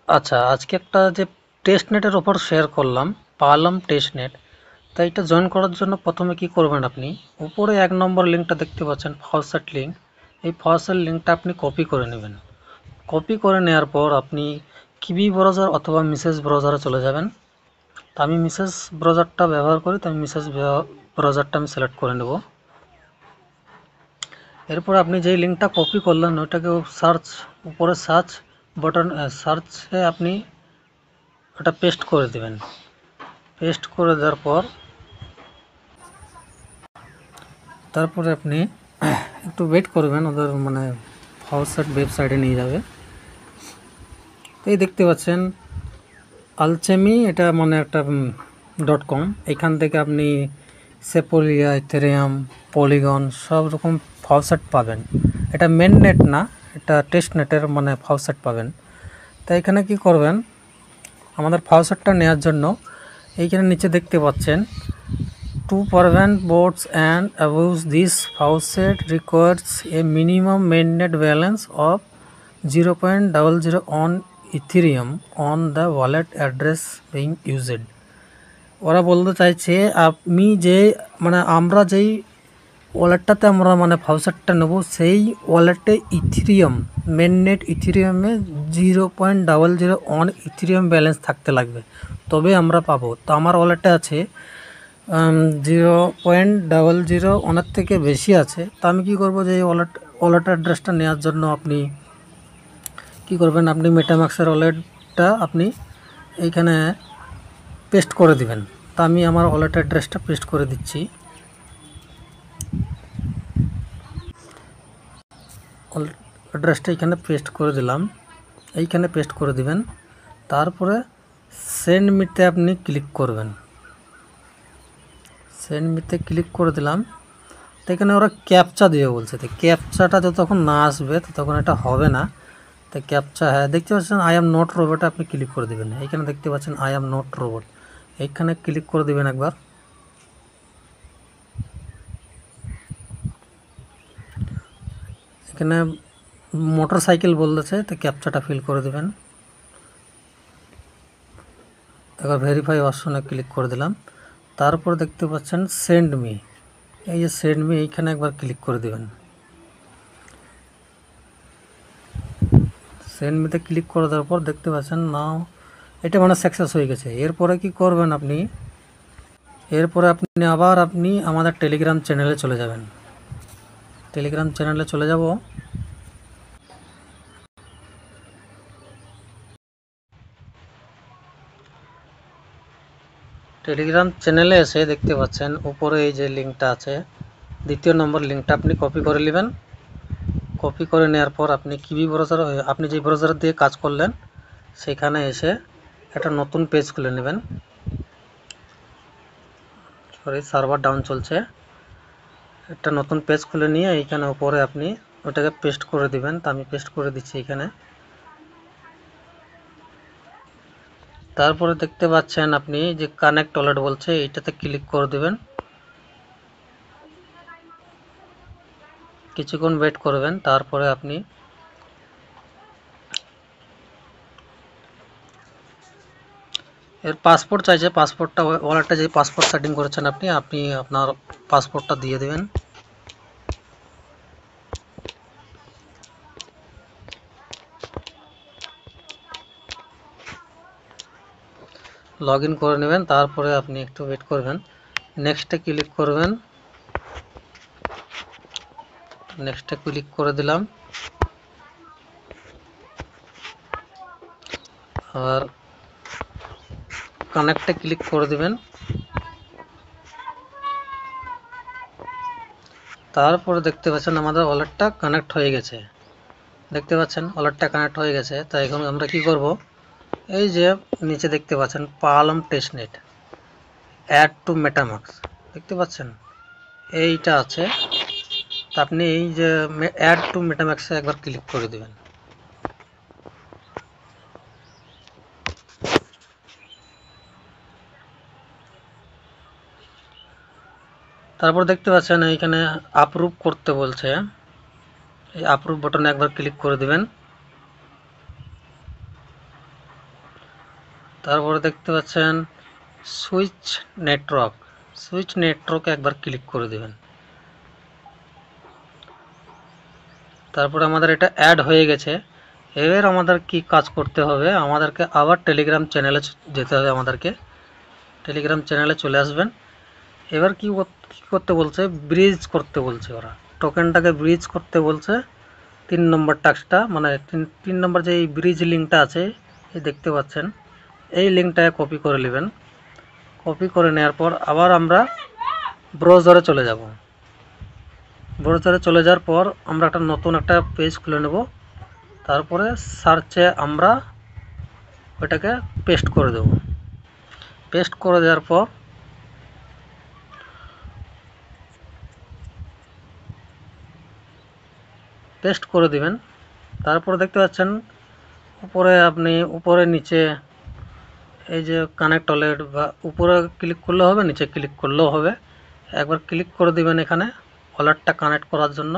আচ্ছা, আজকে একটা যে টেস্ট নেটের ওপর শেয়ার করলাম, পালাম টেস্ট নেট। তাই এটা জয়েন করার জন্য প্রথমে কি করবেন, আপনি উপরে 1 নম্বর লিঙ্কটা দেখতে পাচ্ছেন, ফাউসেট লিঙ্ক। এই ফাউসেট লিঙ্কটা আপনি কপি করে নেবেন। কপি করে নেওয়ার পর আপনি কিবি ব্রাউজার অথবা মিসেস ব্রাউজারে চলে যাবেন। তো আমি মিসেস ব্রাউজারটা ব্যবহার করি, তো আমি মিসেস ব্রাউজারটা আমি সিলেক্ট করে নেব। এরপর আপনি যেই লিঙ্কটা কপি করলেন ওইটাকে সার্চ, উপরে সার্চ বাটন, সার্চে আপনি ওটা পেস্ট করে দেবেন। পেস্ট করে দেওয়ার পর তারপরে আপনি একটু ওয়েট করবেন, ওদের মানে ফাউসেট ওয়েবসাইটে নিয়ে যাবে। এই দেখতে পাচ্ছেন আলচেমি, এটা মানে একটা .com। এখান থেকে আপনি সেপোলিয়া, ইথেরিয়াম, পলিগন সব রকম ফাউসেট পাবেন। এটা মেন নেট না, এটা টেস্ট নেটের মানে ফাউসেট পাবেন। তো এখানে কি করবেন, আমাদের ফাউসেটটা নেওয়ার জন্য এইখানে নিচে দেখতে পাচ্ছেন to prevent bots and abuse this faucet requires a minimum mainnet balance of 0.00 on Ethereum on the wallet address being used। ওরা বলতে চাইছে আপনি যে মানে আমরা যেই ওয়ালেটটাতে আমরা মানে ফাউচারটা নেব সেই ওয়ালেটে ইথিরিয়াম, মেননেট ইথিরিয়ামে 0.00 অন ইথিরিয়াম ব্যালেন্স থাকতে লাগবে, তবে আমরা পাবো। তো আমার ওয়ালেটে আছে 0.00 ওনার থেকে বেশি আছে। তো আমি কী করবো, যে ওয়ালেট অ্যাড্রেসটা নেওয়ার জন্য আপনি কি করবেন, আপনি মেটামাক্সের ওয়ালেটটা আপনি এইখানে পেস্ট করে দিবেন। তা আমি আমার ওয়ালেট অ্যাড্রেসটা পেস্ট করে দিচ্ছি। অ্যাড্রেসটা এখানে পেস্ট করে দিলাম, এইখানে পেস্ট করে দিবেন। তারপরে সেন্ড মিতে আপনি ক্লিক করবেন। সেন্ড মিতে ক্লিক করে দিলাম। তো এখানে ওরা ক্যাপচা দিয়ে বলছে, তো ক্যাপচাটা যতক্ষণ না আসবে ততক্ষণ এটা হবে না। তো ক্যাপচা, হ্যাঁ দেখতে পাচ্ছেন আই এম নট রোবট, আপনি ক্লিক করে দেবেন। এইখানে দেখতে পাচ্ছেন আই এম নট রোবট, এইখানে ক্লিক করে দেবেন একবার। এখানে মোটর সাইকেল বলতেছে, তো ক্যাপচাটা ফিল করে দেবেন। এবার ভেরিফাই অপশনে ক্লিক করে দিলাম। তারপর দেখতে পাচ্ছেন সেন্ড মি, এই যে সেন্ড মি, এইখানে একবার ক্লিক করে দেবেন। সেন্ড মিতে ক্লিক করে দেওয়ার পর দেখতে পাচ্ছেন নাও এটা মানে সাকসেস হয়ে গেছে। এরপরে কি করবেন আপনি, এরপরে আপনি আবার আপনি আমাদের টেলিগ্রাম চ্যানেলে চলে যাবেন। টেলিগ্রাম চ্যানেলে চলে যাব। টেলিগ্রাম চ্যানেলে এসে দেখতে পাচ্ছেন উপরে এই যে লিঙ্কটা আছে, 2 নম্বর লিঙ্কটা আপনি কপি করে নেবেন। কপি করে নেওয়ার পর আপনি কিবি ব্রাউজার, আপনি যে ব্রাউজার দিয়ে কাজ করলেন সেখানে এসে একটা নতুন পেজ খুলে নেবেন। সরি, সার্ভার ডাউন চলছে। একটা নতুন পেজ খুলে নিয়ে এইখানে উপরে আপনি ওটাকে পেস্ট করে দিবেন। তা আমি পেস্ট করে দিচ্ছি এখানে। তারপরে দেখতে পাচ্ছেন আপনি যে কানেক্ট ওয়ালেট বলছে, এইটাতে ক্লিক করে দিবেন। কিছুক্ষণ ওয়েট করবেন। তারপরে আপনি এর পাসপোর্ট চাইছে, পাসপোর্টটা ওয়ালেটে যে পাসপোর্ট সেটিং করেছেন আপনি আপনি আপনার পাসপোর্টটা দিয়ে দেবেন। লগ ইন করে নেবেন। তারপরে আপনি একটু ওয়েট করবেন, নেক্সটে ক্লিক করবেন। নেক্সটে ক্লিক করে দিলাম। আর কানেক্টে ক্লিক করে দিবেন। তারপরে দেখতে পাচ্ছেন আমাদের ওয়ালেটটা কানেক্ট হয়ে গেছে। দেখতে পাচ্ছেন ওয়ালেটটা কানেক্ট হয়ে গেছে। তাই এখন আমরা কি করব, এই যে নিচে দেখতে পাচ্ছেন পালাম টেস্টনেট অ্যাড টু মেটামাক্স, দেখতে পাচ্ছেন এইটা আছে। তা আপনি এই যে অ্যাড টু মেটামাক্সে একবার ক্লিক করে দিবেন। তারপর দেখতে পাচ্ছেন এইখানে অ্যাপ্রুভ করতে বলছে, এই অ্যাপ্রুভ বাটনে একবার ক্লিক করে দিবেন। তারপরে দেখতে পাচ্ছেন সুইচ নেটওয়ার্কে একবার ক্লিক করে দেবেন। তারপরে আমাদের এটা অ্যাড হয়ে গেছে। এবার আমাদের কি কাজ করতে হবে, আমাদেরকে আবার টেলিগ্রাম চ্যানেলে যেতে হবে। আমাদেরকে টেলিগ্রাম চ্যানেলে চলে আসবেন। এবার কি করতে বলছে, ব্রিজ করতে বলছে। ওরা টোকেনটাকে ব্রিজ করতে বলছে। 3 নম্বর টাস্কটা মানে 3 নম্বর যে এই ব্রিজ লিঙ্কটা আছে, এই দেখতে পাচ্ছেন, এই লিঙ্কটাকে কপি করে নেবেন। কপি করে নেওয়ার পর আবার আমরা ব্রাউজারে চলে যাব। ব্রাউজারে চলে যাওয়ার পর আমরা একটা নতুন একটা পেজ খুলে নেব। তারপরে সার্চে আমরা ওটাকে পেস্ট করে দেব। পেস্ট করে দেওয়ার পর পেস্ট করে দিবেন। তারপরে দেখতে পাচ্ছেন উপরে, আপনি উপরে নিচে এই যে কানেক্ট ওয়ালেট, বা উপরে ক্লিক করলে হবে, নিচে ক্লিক করলেও হবে। একবার ক্লিক করে দিবেন এখানে ওয়ালেটটা কানেক্ট করার জন্য।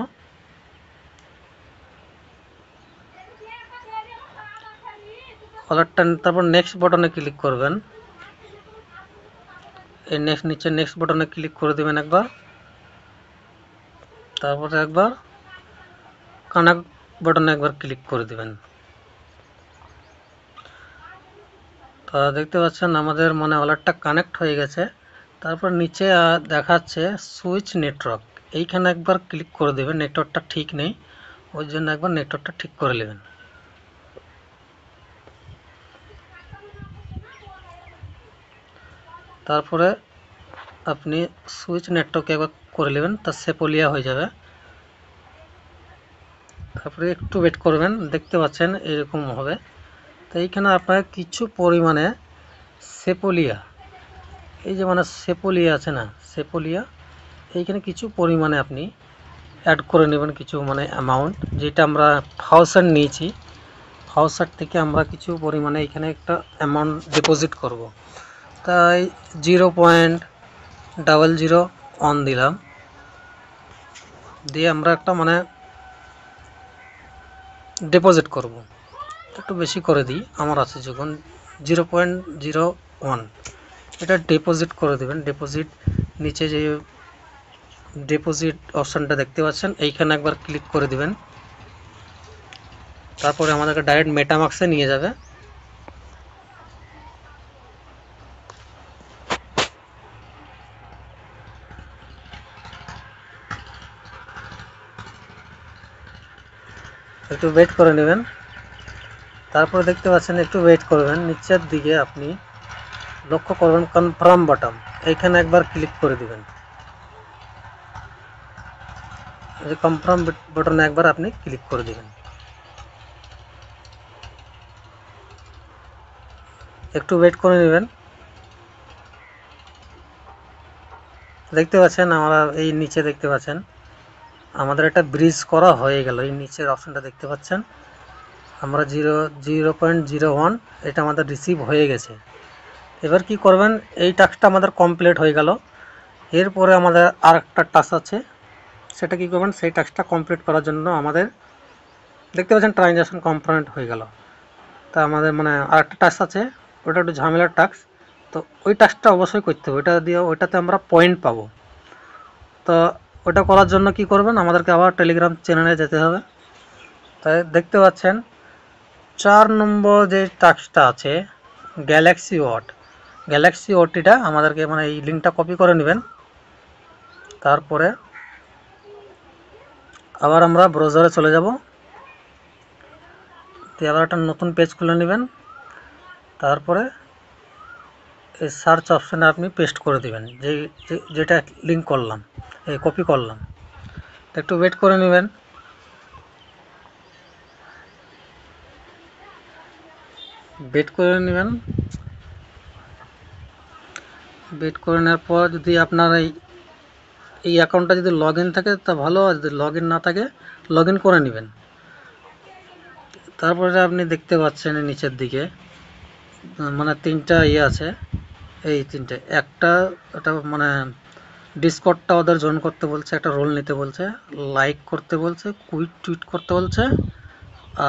ওয়ালেটটা, তারপর নেক্সট বাটনে ক্লিক করবেন। এই নিচে নেক্সট বাটনে ক্লিক করে দিবেন একবার। তারপরে একবার কানেক্ট বাটনে একবার ক্লিক করে দিবেন। তা দেখতে পাচ্ছেন আমাদের মানে ওয়ালেটটা কানেক্ট হয়ে গেছে। তারপর নিচে দেখাচ্ছে সুইচ নেটওয়ার্ক, এইখানে একবার ক্লিক করে দেবেন। নেটওয়ার্কটা ঠিক নেই, ওই জন্য একবার নেটওয়ার্কটা ঠিক করে নেবেন। তারপরে আপনি সুইচ নেটওয়ার্কে একবার করে নেবেন, তা সেপোলিয়া হয়ে যাবে। তারপরে একটু ওয়েট করবেন, দেখতে পাচ্ছেন এরকম হবে। তো এইখানে আপনার কিছু পরিমাণে সেপোলিয়া, এই যে মানে সেপোলিয়া আছে না, সেপোলিয়া, এইখানে কিছু পরিমাণে আপনি অ্যাড করে নেবেন, কিছু মানে অ্যামাউন্ট, যেটা আমরা ফাউসার নিয়েছি, ফাউসার থেকে আমরা কিছু পরিমাণে এখানে একটা অ্যামাউন্ট ডিপোজিট করব। তাই 0.001 দিলাম, দিয়ে আমরা একটা মানে ডিপোজিট করব। একটু বেশি করে দিই, আমার আছে যখন 0.01, এটা ডিপোজিট করে দেবেন। ডিপোজিট, নিচে যে ডিপোজিট অপশানটা দেখতে পাচ্ছেন, এইখানে একবার ক্লিক করে দিবেন। তারপরে আমাদেরকে ডাইরেক্ট মেটামাক্সে নিয়ে যাবে। একটু ওয়েট করে নেবেন। তারপরে দেখতে পাচ্ছেন, একটু ওয়েট করবেন, নিচের দিকে আপনি লক্ষ্য করবেন কনফার্ম বাটন, এইখানে একবার ক্লিক করে দিবেন। এই যে কনফার্ম বাটনে একবার আপনি ক্লিক করে দিবেন। একটু ওয়েট করে নেবেন। দেখতে পাচ্ছেন আমরা এই নিচে দেখতে পাচ্ছেন আমাদের একটা ব্রিজ করা হয়ে গেল। এই নিচের অপশানটা দেখতে পাচ্ছেন, আমরা 0.01 এটা আমাদের রিসিভ হয়ে গেছে। এবার কি করবেন, এই টাস্কটা আমাদের কমপ্লিট হয়ে গেল। এরপরে আমাদের আর একটা টাস্ক আছে, সেটা কি করবেন, সেই টাস্কটা কমপ্লিট করার জন্য আমাদের দেখতে পাচ্ছেন ট্রানজ্যাকশন কমপ্লিট হয়ে গেল। তা আমাদের মানে আর একটা টাস্ক আছে, ওটা একটু ঝামেলার টাস্ক। তো ওই টাস্কটা অবশ্যই করতে হবে, ওইটা দিয়ে ওইটাতে আমরা পয়েন্ট পাবো। তো ওটা করার জন্য কি করবেন, আমাদেরকে আবার টেলিগ্রাম চ্যানেলে যেতে হবে। তাই দেখতে পাচ্ছেন 4 নম্বর যে টাস্কটা আছে, গ্যালাক্সি ওটিটা আমাদেরকে মানে এই লিঙ্কটা কপি করে নেবেন। তারপরে আবার আমরা ব্রাউজারে চলে যাব, দিয়ে আবার একটা নতুন পেজ খুলে নেবেন। তারপরে এই সার্চ অপশানে আপনি পেস্ট করে দেবেন, যেটা লিঙ্ক করলাম, এই কপি করলাম। একটু ওয়েট করে নেবেন। ওয়েট করে নেবেন। ওয়েট করে নেওয়ার পর যদি আপনার এই অ্যাকাউন্টটা যদি লগ ইন থাকে তা ভালো, আর যদি লগ ইন না থাকে লগ ইন করে নেবেন। তারপরে আপনি দেখতে পাচ্ছেন নিচের দিকে মানে 3টা আছে, এই 3টে, একটা এটা মানে ডিসকর্ডটা ওদের জয়েন করতে বলছে, একটা রোল নিতে বলছে, লাইক করতে বলছে, কুইক টুইট করতে বলছে,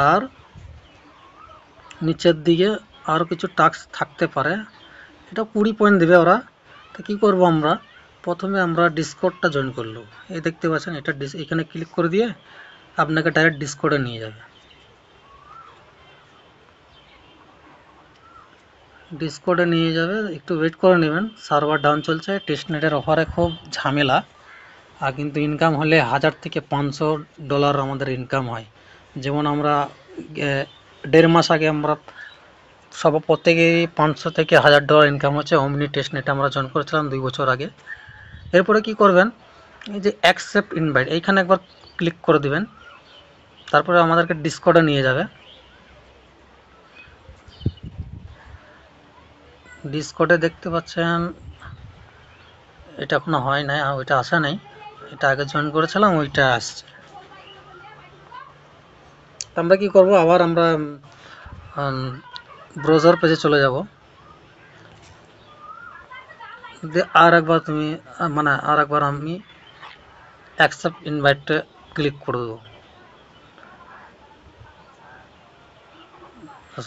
আর নিচের দিকে আরও কিছু টাস্ক থাকতে পারে। এটা 20 পয়েন্ট দেবে ওরা। তো কী করবো আমরা, প্রথমে আমরা ডিসকর্ডটা জয়েন করলো। এই দেখতে পাচ্ছেন এটা এখানে ক্লিক করে দিয়ে আপনাকে ডাইরেক্ট ডিসকর্ডে নিয়ে যাবে। ডিসকর্ডে নিয়ে যাবে, একটু ওয়েট করে নেবেন, সার্ভার ডাউন চলছে। টেস্টনেটের অফারে খুব ঝামেলা, আর কিন্তু ইনকাম হলে $1000 থেকে $500 আমাদের ইনকাম হয়। যেমন আমরা 1.5 মাস আগে আমরা প্রত্যেকেই $500 থেকে $1000 ইনকাম হচ্ছে। অমনি টেস্টনেটে আমরা জয়েন করেছিলাম 2 বছর আগে। এরপরে কি করবেন, এই যে অ্যাকসেপ্ট ইনভাইট এইখানে একবার ক্লিক করে দিবেন। তারপরে আমাদেরকে ডিসকর্ডে নিয়ে যাবে। ডিসকর্ডে দেখতে পাচ্ছেন এটা এখনো হয় নাই, ওইটা আসে নাই। এটা আগে জয়েন করেছিলাম, ওইটা আসছে। আমরা কি করব, আবার আমরা ব্রাউজার পেজে চলে যাব। আর একবার আমি অ্যাকসেপ্ট ইনভাইটে ক্লিক করে দেবো।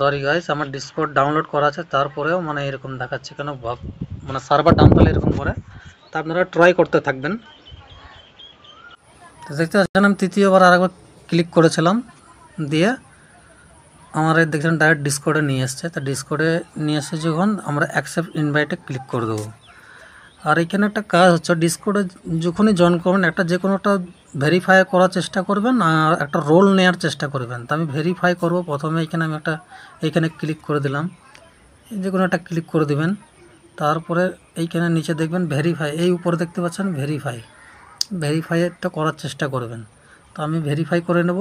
সরি গাইস, আমার ডিসকর্ড ডাউনলোড করা আছে, তারপরেও এরকম দেখাচ্ছে কেন, সার্ভার ডাউন হলে এরকম করে। তা আপনারা ট্রাই করতে থাকবেন। তো দেখতে পাচ্ছেন আমি তৃতীয়বার আরেকবার ক্লিক করেছিলাম, দিয়ে আমার দেখছেন ডাইরেক্ট ডিসকর্ডে নিয়ে এসছে। তা ডিসকর্ডে নিয়ে এসে যখন আমরা অ্যাকসেপ্ট ইনভাইটে ক্লিক করে দেবো। আর এখানে একটা কাজ হচ্ছে, ডিসকর্ডে যখনই জয়েন করবেন একটা যে কোনো একটা ভেরিফাই করার চেষ্টা করবেন, আর একটা রোল নেওয়ার চেষ্টা করবেন। তো আমি ভেরিফাই করব, প্রথমে এখানে আমি এইখানে ক্লিক করে দিলাম, যে কোনো একটা ক্লিক করে দিবেন। তারপরে এইখানে নিচে দেখবেন ভেরিফাই, এই উপরে দেখতে পাচ্ছেন ভেরিফাইটা করার চেষ্টা করবেন। তো আমি ভেরিফাই করে নেব।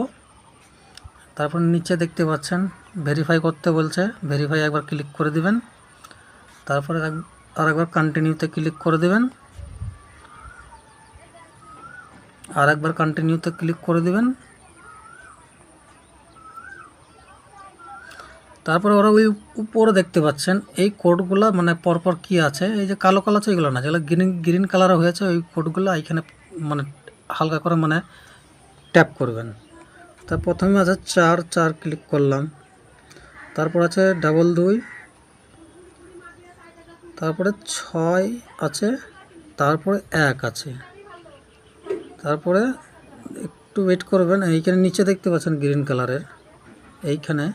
তারপর নিচে দেখতে পাচ্ছেন ভেরিফাই করতে বলছে, ভেরিফাই একবার ক্লিক করে দিবেন। তারপরে আরেকবার কন্টিনিউতে ক্লিক করে দেবেন, আর একবার কন্টিনিউতে ক্লিক করে দিবেন। তারপরে ওরা ওই উপরে দেখতে পাচ্ছেন এই কোডগুলো পরপর কি আছে, এই যে কালো কালো আছে এগুলো না, যেগুলো গ্রিন কালার হয়েছে ওই কোডগুলো এখানে হালকা করে ট্যাপ করবেন। তা প্রথমে আছে 4 ক্লিক করলাম, তারপর আছে 2, তারপরে 6 আছে, তারপরে 1 আছে। তারপরে একটু ওয়েট করবেন, এইখানে নিচে দেখতে পাচ্ছেন গ্রিন কালারের, এইখানে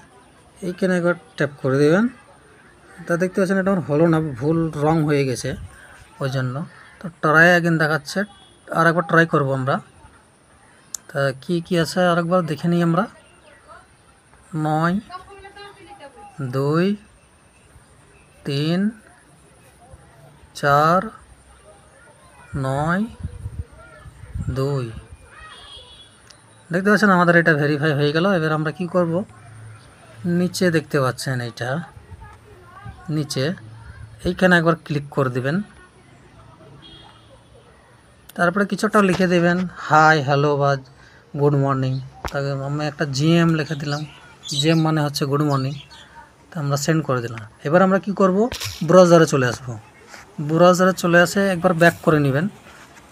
একবার ট্যাপ করে দেবেন। তা দেখতে পাচ্ছেন এটা আমার হলো না, ভুল রং হয়ে গেছে ওই জন্য। তো ট্রাই অ্যাগেন দেখাচ্ছে, আর একবার ট্রাই করব আমরা। তা কি আছে আরেকবার দেখে নিই আমরা। 9, 2, 3, 4, 9, 2 দেখতে পাচ্ছেন আমাদের এটা ভেরিফাই হয়ে গেল। এবার আমরা কি করব, নিচে দেখতে পাচ্ছেন এইটা নিচে এইখানে একবার ক্লিক করে দিবেন। তারপরে কিছুটা লিখে দেবেন, হাই, হ্যালো বা গুড মর্নিং। তাকে আমি একটা জিএম লিখে দিলাম, জিএম মানে হচ্ছে গুড মর্নিং। তা আমরা সেন্ড করে দিলাম। এবার আমরা কি করব, ব্রাউজারে চলে আসব। ব্রাউজারে চলে আসে একবার ব্যাক করে নেবেন।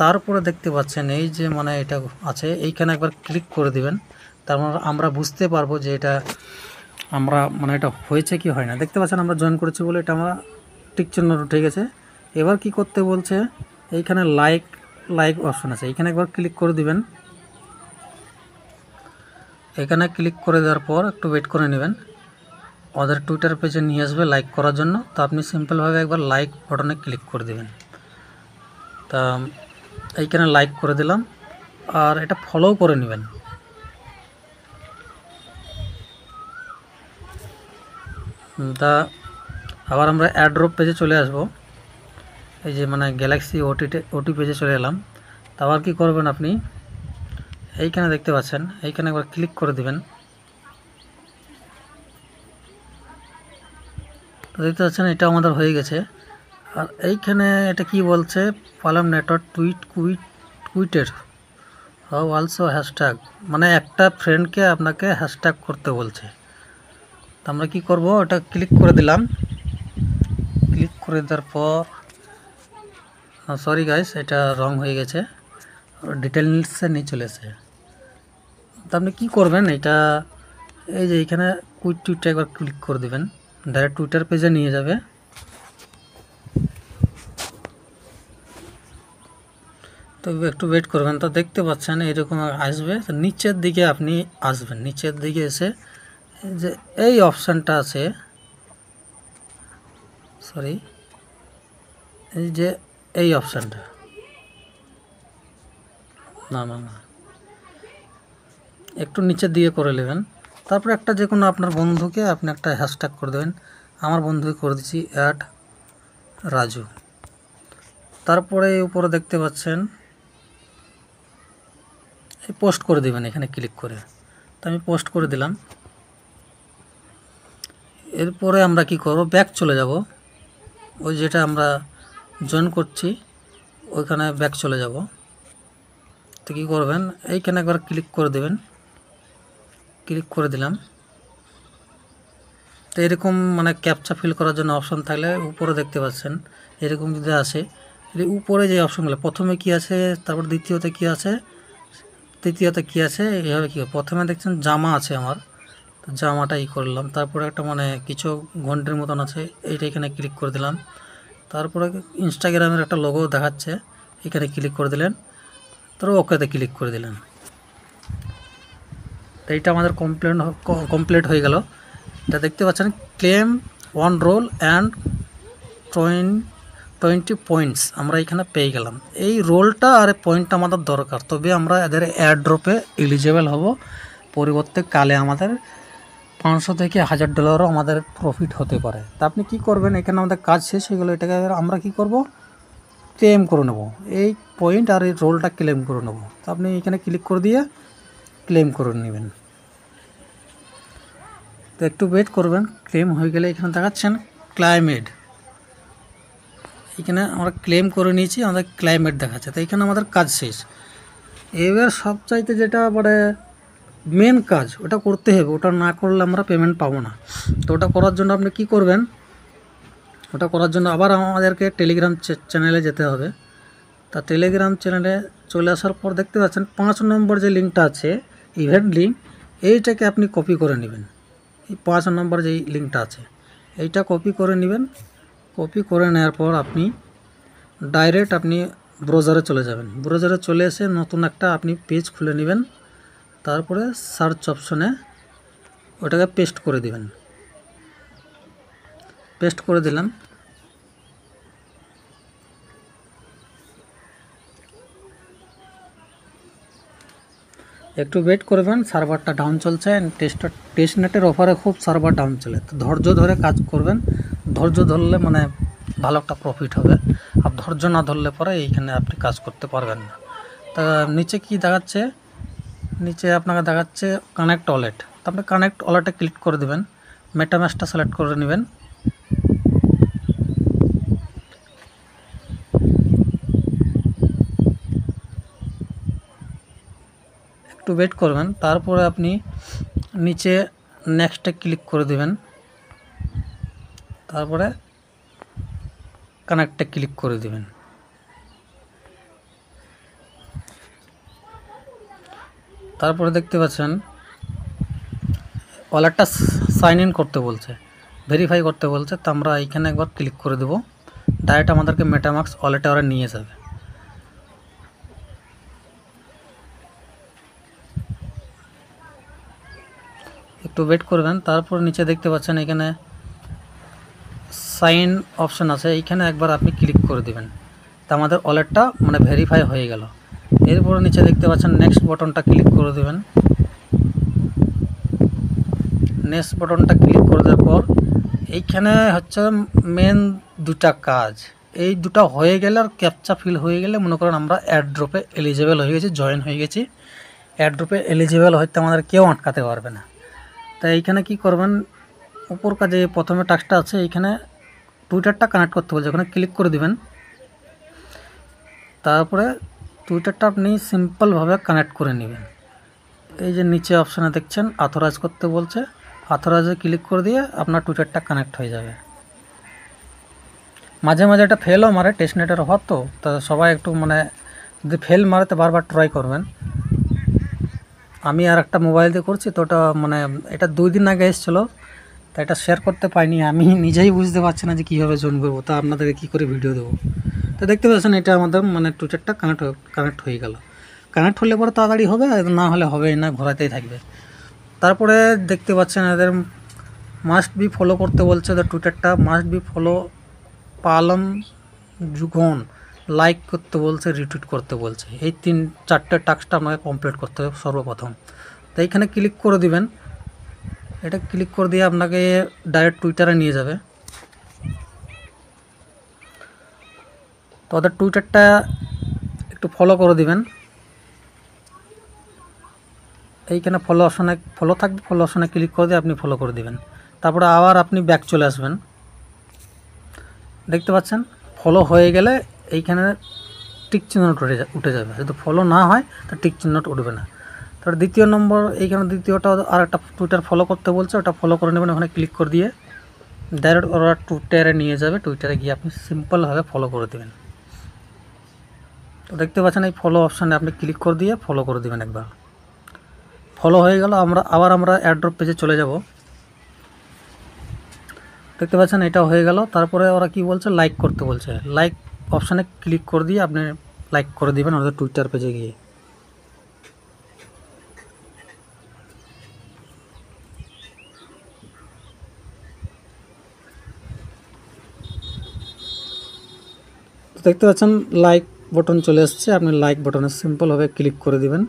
তারপরে দেখতে পাচ্ছেন এই যে এটা আছে, এইখানে একবার ক্লিক করে দিবেন। তারপর আমরা বুঝতে পারবো যে এটা আমরা এটা হয়েছে কি হয় না। দেখতে পাচ্ছেন আমরা জয়েন করেছি বলে এটা আমরা টিক চিহ্ন উঠে গেছে। এবার কি করতে বলছে, এইখানে লাইক অপশন আছে, এইখানে একবার ক্লিক করে দিবেন। এখানে ক্লিক করে দেওয়ার পর একটু ওয়েট করে নেবেন, ওদের টুইটার পেজে নিয়ে আসবে লাইক করার জন্য। তো আপনি সিম্পলভাবে একবার লাইক বাটনে ক্লিক করে দেবেন। তা এইখানে লাইক করে দিলাম, আর এটা ফলো করে নেবেন। তা আবার আমরা অ্যাড্রপ পেজে চলে আসব। এই যে গ্যালাক্সি ওটি পেজে চলে এলাম। তা আবার কী করবেন, আপনি এইখানে দেখতে পাচ্ছেন, এইখানে একবার ক্লিক করে দিবেন। তো দেখতে পাচ্ছেন এটা আমাদের হয়ে গেছে। আর এইখানে এটা কি বলছে, পালাম নেটওয়ার্ক টুইটের হাউ অলসো হ্যাশট্যাগ, একটা ফ্রেন্ডকে আপনাকে হ্যাশট্যাগ করতে বলছে। তো আমরা কি করব, এটা ক্লিক করে দিলাম। ক্লিক করে দেওয়ার পর সরি গাইস, এটা রং হয়ে গেছে, ডিটেলসে নিয়ে চলে এসে। তো আপনি কী করবেন, এটা এই যে এইখানে কুইট টুইটটা একবার ক্লিক করে দেবেন। ডাইরেক্ট টুইটার পেজে নিয়ে যাবে। তো একটু ওয়েট করবেন। তো দেখতে পাচ্ছেন এরকম আসবে। তো নিচের দিকে আপনি আসবেন, নিচের দিকে এসে যে এই অপশানটা আছে, সরি এই যে এই অপশানটা, না না না, একটু নিচের দিকে করে নেবেন। তারপরে একটা যে কোনো আপনার বন্ধুকে আপনি একটা হ্যাশট্যাগ করে দেবেন। আমার বন্ধুকে করে দিচ্ছি @রাজু। তারপরে উপরে দেখতে পাচ্ছেন এই পোস্ট করে দেবেন, এখানে ক্লিক করে। তো আমি পোস্ট করে দিলাম। এরপরে আমরা কি করব, ব্যাক চলে যাব, ওই যেটা আমরা জয়েন করছি ওইখানে ব্যাক চলে যাব। তো কী করবেন, এইখানে একবার ক্লিক করে দেবেন, ক্লিক করে দিলাম। তো এরকম মানে ক্যাপচা ফিল করার জন্য অপশন থাকলে উপরে দেখতে পাচ্ছেন এরকম যদি আসে, উপরে যে অপশনগুলো প্রথমে কি আছে, তারপর দ্বিতীয়তে কি আছে, তৃতীয়তে কি আছে, এইভাবে কী প্রথমে দেখছেন জামা আছে আমার, তো জামাটা করলাম। তারপরে একটা মানে কিছু ঘন্টার মতন আছে, এইটা এখানে ক্লিক করে দিলাম। তারপরে ইনস্টাগ্রামের একটা লোগো দেখাচ্ছে, এখানে ক্লিক করে দিলেন, তারপর ওকেতে ক্লিক করে দিলেন। তো এইটা আমাদের কমপ্লিট হয়ে গেল। এটা দেখতে পাচ্ছেন ক্লেম 1 রোল অ্যান্ড 20 পয়েন্টস আমরা এখানে পেয়ে গেলাম। এই রোলটা আর পয়েন্টটা আমাদের দরকার, তবে আমরা এদের এয়ারড্রপে এলিজেবল হব। পরিবর্তে কালে আমাদের 500 থেকে $1000 আমাদের প্রফিট হতে পারে। তা আপনি কী করবেন, এখানে আমাদের কাজ শেষ হয়ে গেলো, এটাকে আমরা কি করব, ক্লেম করে নেব। এই পয়েন্ট আর এই রোলটা ক্লেম করে নেব। তো আপনি এখানে ক্লিক করে দিয়ে ক্লেম করে নেবেন। তো একটু ওয়েট করবেন, ক্লেম হয়ে গেলে এখানে দেখাচ্ছেন ক্লাইমেট, এখানে আমরা ক্লেম করে নিয়েছি, আমাদের ক্লাইমেট দেখাচ্ছে। তো এখানে আমাদের কাজ শেষ। এবার সবচাইতে যেটা মানে মেন কাজ, ওটা করতে হবে, ওটা না করলে আমরা পেমেন্ট পাবো না। তো ওটা করার জন্য আপনি কি করবেন, ওটা করার জন্য আবার আমাদেরকে টেলিগ্রাম চ্যানেলে যেতে হবে। তা টেলিগ্রাম চ্যানেলে চলে আসার পর দেখতে পাচ্ছেন 5 নম্বর যে লিঙ্কটা আছে, ইভেন্ট লিঙ্ক, এইটাকে আপনি কপি করে নেবেন। এই 5 নম্বর যেই লিঙ্কটা আছে এইটা কপি করে নেবেন। কপি করে নেওয়ার পর আপনি ডাইরেক্ট আপনি ব্রাউজারে চলে যাবেন। ব্রাউজারে চলে এসে নতুন একটা আপনি পেজ খুলে নেবেন। তারপরে সার্চ অপশনে ওটাকে পেস্ট করে দিবেন। পেস্ট করে দিলাম। একটু ওয়েট করবেন, সার্ভারটা ডাউন চলছে। টেস্টনেটের অফারে খুব সার্ভার ডাউন চলে, তো ধৈর্য ধরে কাজ করবেন। ধৈর্য ধরলে মানে ভালো একটা প্রফিট হবে। আর ধৈর্য না ধরলে পরে এইখানে আপনি কাজ করতে পারবেন না। তা নিচে কি দেখাচ্ছে, নিচে আপনাকে দেখাচ্ছে কানেক্ট ওয়ালেট। তো আপনি কানেক্ট ওয়ালেটে ক্লিক করে দেবেন, মেটামাস্কটা সিলেক্ট করে নেবেন। একটু ওয়েট করবেন, তারপরে আপনি নিচে নেক্সটে ক্লিক করে দেবেন, তারপরে কানেক্টে ক্লিক করে দেবেন। তারপরে দেখতে পাচ্ছেন ওয়ালেটটা সাইন ইন করতে বলছে, ভেরিফাই করতে বলছে। তো আমরা এইখানে একবার ক্লিক করে দেব, ডাইরেক্ট আমাদেরকে মেটামাস্ক ওয়ালেটে ওরা নিয়ে যাবে। একটু ওয়েট করবেন, তারপর নিচে দেখতে পাচ্ছেন এখানে সাইন অপশন আছে, এইখানে একবার আপনি ক্লিক করে দেবেন। তা আমাদের ওয়ালেটটা মানে ভেরিফাই হয়ে গেল। এরপর নিচে দেখতে পাচ্ছেন নেক্সট বাটনটা ক্লিক করে দেবেন। নেক্সট বাটনটা ক্লিক করে দেওয়ার পর এইখানে হচ্ছে মেন দুটা কাজ, এই দুটা হয়ে গেলে আর ক্যাপচা ফিল হয়ে গেলে মনে করেন আমরা এয়ারড্রপে এলিজিবল হয়ে গেছি, জয়েন হয়ে গেছি। এয়ারড্রপে এলিজিবল হইতে আমাদের কেউ আটকাতে পারবে না। তাই এইখানে কি করবেন, উপর কাজে প্রথমে টাস্কটা আছে, এইখানে টুইটারটা কানেক্ট করতে বলছে, ওখানে ক্লিক করে দিবেন। তারপরে টুইটারটা আপনি সিম্পলভাবে কানেক্ট করে নেবেন। এই যে নিচে অপশানে দেখছেন অথরাইজ করতে বলছে, অথরাইজে ক্লিক করে দিয়ে আপনার টুইটারটা কানেক্ট হয়ে যাবে। মাঝে মাঝে এটা ফেলও মারে, টেস্টনেটের অফার তো, তা সবাই একটু মানে যদি ফেল মারে তো বারবার ট্রাই করবেন। আমি আর একটা মোবাইল দিয়ে করছি, তো ওটা মানে এটা 2 দিন আগে এসেছিলো, তা এটা শেয়ার করতে পারিনি, আমি নিজেই বুঝতে পারছি না যে কীভাবে জয়েন করবো, তা আপনাদেরকে কী করে ভিডিও দেবো। তো দেখতে পাচ্ছেন এটা আমাদের মানে টুইটারটা কানেক্ট হয়ে গেল। কানেক্ট হলে পরে তাড়াতাড়ি হবে, না হলে হবেই না, ঘোরাতেই থাকবে। তারপরে দেখতে পাচ্ছেন এদের মাস্ট বি ফলো করতে বলছে, তো টুইটারটা মাস্ট বি ফলো পালম যুগন, লাইক করতে বলছে, রিটুইট করতে বলছে। এই 3-4টে টাস্কটা আপনাকে কমপ্লিট করতে হবে সর্বপ্রথম। তো এইখানে ক্লিক করে দিবেন, এটা ক্লিক করে দিয়ে আপনাকে ডাইরেক্ট টুইটারে নিয়ে যাবে। তো ওদের টুইটারটা একটু ফলো করে দিবেন। এইখানে ফলো অপশানে ফলো থাকবে, ফলো অপশানে ক্লিক করে দিয়ে আপনি ফলো করে দিবেন। তারপরে আবার আপনি ব্যাক চলে আসবেন। দেখতে পাচ্ছেন ফলো হয়ে গেলে এইখানে টিক চিহ্ন উঠে যাবে। যদি ফলো না হয় তা টিক চিহ্নটা উঠবে না। তারপর দ্বিতীয় নম্বর, এইখানে দ্বিতীয়টা আর একটা টুইটার ফলো করতে বলছে, ওটা ফলো করে নেবেন। ওখানে ক্লিক করে দিয়ে ডাইরেক্ট ওরা টুইটারে নিয়ে যাবে। টুইটারে গিয়ে আপনি সিম্পলভাবে ফলো করে দেবেন। তো দেখতে পাচ্ছেন এই ফলো অপশানে আপনি ক্লিক করে দিয়ে ফলো করে দেবেন। একবার ফলো হয়ে গেল, আমরা এয়ারড্রপ পেজে চলে যাব। দেখতে পাচ্ছেন এটা হয়ে গেল। তারপরে ওরা কি বলছে, লাইক করতে বলছে। লাইক অপশানে ক্লিক করে দিয়ে আপনি লাইক করে দিবেন ওদের টুইটার পেজে গিয়ে। দেখতে পাচ্ছেন লাইক বটন চলে আসছে, আপনি লাইক বটনে সিম্পলভাবে ক্লিক করে দিবেন।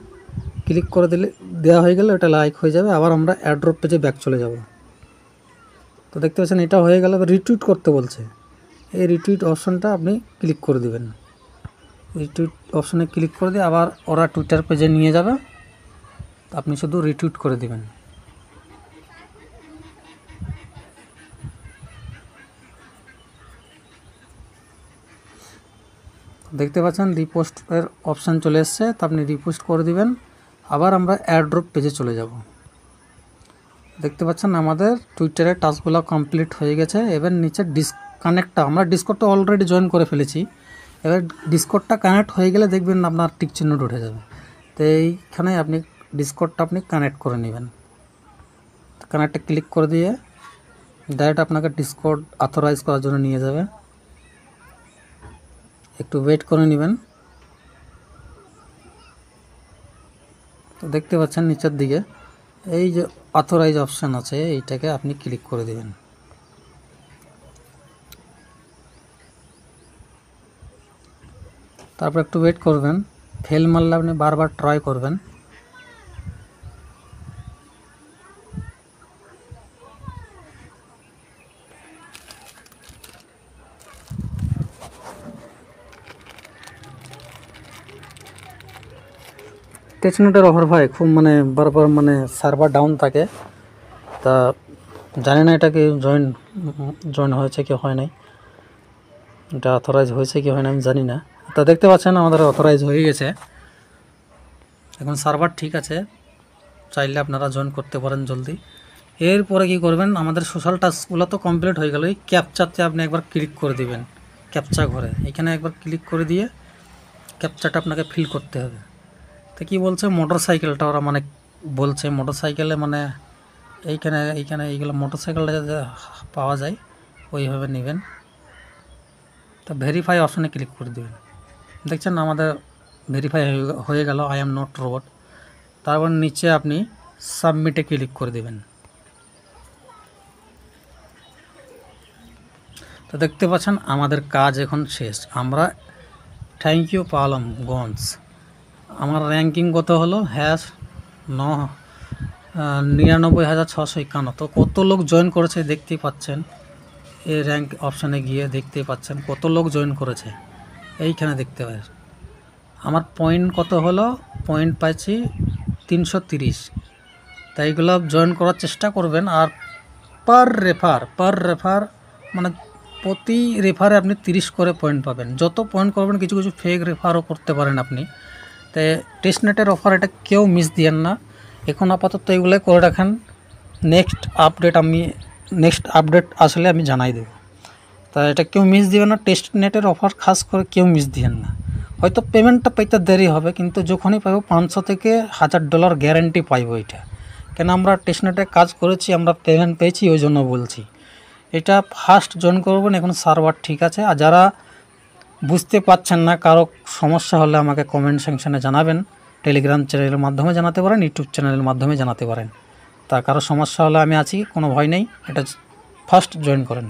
ক্লিক করে দিলে দেওয়া হয়ে গেলে এটা লাইক হয়ে যাবে। আবার আমরা এয়ারড্রপ পেজে ব্যাক চলে যাব। তো দেখতে পাচ্ছেন এটা হয়ে গেল। রিটুইট করতে বলছে, এই রিটুইট অপশানটা আপনি ক্লিক করে দিবেন। রিটুইট অপশানে ক্লিক করে দিয়ে আবার ওরা টুইটার পেজে নিয়ে যাবে, আপনি শুধু রিটুইট করে দিবেন। দেখতে পাচ্ছেন রিপোস্টের অপশান চলে এসছে, তো আপনি রিপোস্ট করে দিবেন। আবার আমরা এয়ারড্রপ পেজে চলে যাব। দেখতে পাচ্ছেন আমাদের টুইটারের টাস্কগুলো কমপ্লিট হয়ে গেছে। এবার নিচে ডিসকানেক্টটা, আমরা ডিসকর্ডটা অলরেডি জয়েন করে ফেলেছি। এবার ডিসকর্ডটা কানেক্ট হয়ে গেলে দেখবেন আপনার টিক চিহ্নটা উঠে যাবে। তো এইখানে আপনি ডিসকর্ডটা আপনি কানেক্ট করে নেবেন। কানেক্টে ক্লিক করে দিয়ে ডাইরেক্ট আপনাকে ডিসকর্ড অথরাইজ করার জন্য নিয়ে যাবে। একটু ওয়েট করে নেবেন। তো দেখতে পাচ্ছেন নিচের দিকে এই যে অথরাইজ অপশান আছে, এইটাকে আপনি ক্লিক করে দেবেন। তারপর একটু ওয়েট করবেন। ফেল মারলে আপনি বারবার ট্রাই করবেন। টেস্টনেটের অফার ভাই খুব মানে বারবার মানে সার্ভার ডাউন থাকে, তা জানি না এটা কি জয়েন হয়েছে কি হয় নাই, এটা অথরাইজ হয়েছে কি হয় না আমি জানি না। তা দেখতে পাচ্ছেন আমাদের অথরাইজ হয়ে গেছে, এখন সার্ভার ঠিক আছে, চাইলে আপনারা জয়েন করতে পারেন জলদি। এরপরে কি করবেন, আমাদের সোশ্যাল টাস্কগুলো তো কমপ্লিট হয়ে গেল। এই ক্যাপচাতে আপনি একবার ক্লিক করে দিবেন। ক্যাপচা ঘরে এখানে একবার ক্লিক করে দিয়ে ক্যাপচাটা আপনাকে ফিল করতে হবে। তো কী বলছে, মোটর সাইকেলটা ওরা মানে বলছে মোটর সাইকেলে মানে এইখানে এইগুলো মোটর সাইকেলটা যাতে পাওয়া যায় ওইভাবে নেবেন। তো ভেরিফাই অপশানে ক্লিক করে দেবেন। দেখছেন আমাদের ভেরিফাই হয়ে গেল, আই এম নট রোবট। তারপর নিচে আপনি সাবমিটে ক্লিক করে দেবেন। তো দেখতে পাচ্ছেন আমাদের কাজ এখন শেষ। আমরা থ্যাংক ইউ পালম গঞ্জ। আমার র্যাঙ্কিং কত হলো, #99,651। তো কত লোক জয়েন করেছে দেখতেই পাচ্ছেন, এই র্যাঙ্ক অপশানে গিয়ে দেখতেই পাচ্ছেন কত লোক জয়েন করেছে। এইখানে দেখতে পাই আমার পয়েন্ট কত হলো, পয়েন্ট পাইছি 330। তাই এগুলো জয়েন করার চেষ্টা করবেন। আর পার রেফার মানে প্রতি রেফারে আপনি 30 করে পয়েন্ট পাবেন। যত পয়েন্ট করবেন, কিছু কিছু ফেক রেফারও করতে পারেন আপনি। তাই টেস্টনেটের অফার এটা কেউ মিস দিয়েন না। এখন আপাতত এগুলোই করে রাখেন। নেক্সট আপডেট আসলে আমি জানাই দেব। তা এটা কেউ মিস দিবেন না, টেস্টনেটের অফার খাস করে কেউ মিস দিয়েন না। হয়তো পেমেন্টটা পেতে দেরি হবে, কিন্তু যখনই পাইব $500 থেকে $1000 গ্যারান্টি পাইব। এটা কেন আমরা টেস্টনেটে কাজ করেছি, আমরা পেমেন্ট পেয়েছি, ওই জন্য বলছি। এটা ফার্স্ট জয়েন করবেন, এখন সার্ভার ঠিক আছে। আর যারা বুঝতে পারছেন না, কারো সমস্যা হলে আমাকে কমেন্ট সেকশনে জানাবেন। টেলিগ্রাম চ্যানেলের মাধ্যমে জানাতে পারেন, ইউটিউব চ্যানেলের মাধ্যমে জানাতে পারেন। তা কারো সমস্যা হলে আমি আছি, কোনো ভয় নেই। এটা ফার্স্ট জয়েন করেন।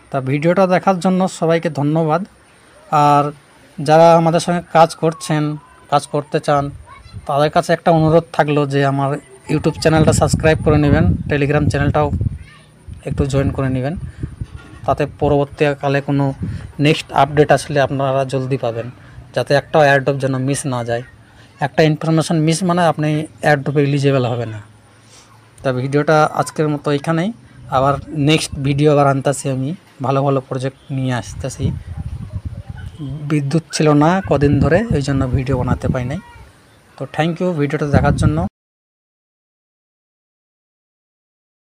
তা ভিডিওটা দেখার জন্য সবাইকে ধন্যবাদ। আর যারা আমাদের সঙ্গে কাজ করছেন, কাজ করতে চান, তাদের কাছে একটা অনুরোধ থাকলো যে আমার ইউটিউব চ্যানেলটা সাবস্ক্রাইব করে নেবেন, টেলিগ্রাম চ্যানেলটাও একটু জয়েন করে নেবেন, তাতে পরবর্তীকালে কোনো নেক্সট আপডেট আসলে আপনারা জলদি পাবেন, যাতে একটা এয়ারড্রপ যেন মিস না যায়। একটা ইনফরমেশান মিস মানে আপনি এয়ারড্রপে এলিজিবল হবে না। তা ভিডিওটা আজকের মতো এইখানেই। আবার নেক্সট ভিডিও আবার আনতেছি, আমি ভালো ভালো প্রজেক্ট নিয়ে আসতেছি। বিদ্যুৎ ছিল না কদিন ধরে, ওই জন্য ভিডিও বানাতে পারি নাই। তো থ্যাংক ইউ ভিডিওটা দেখার জন্য।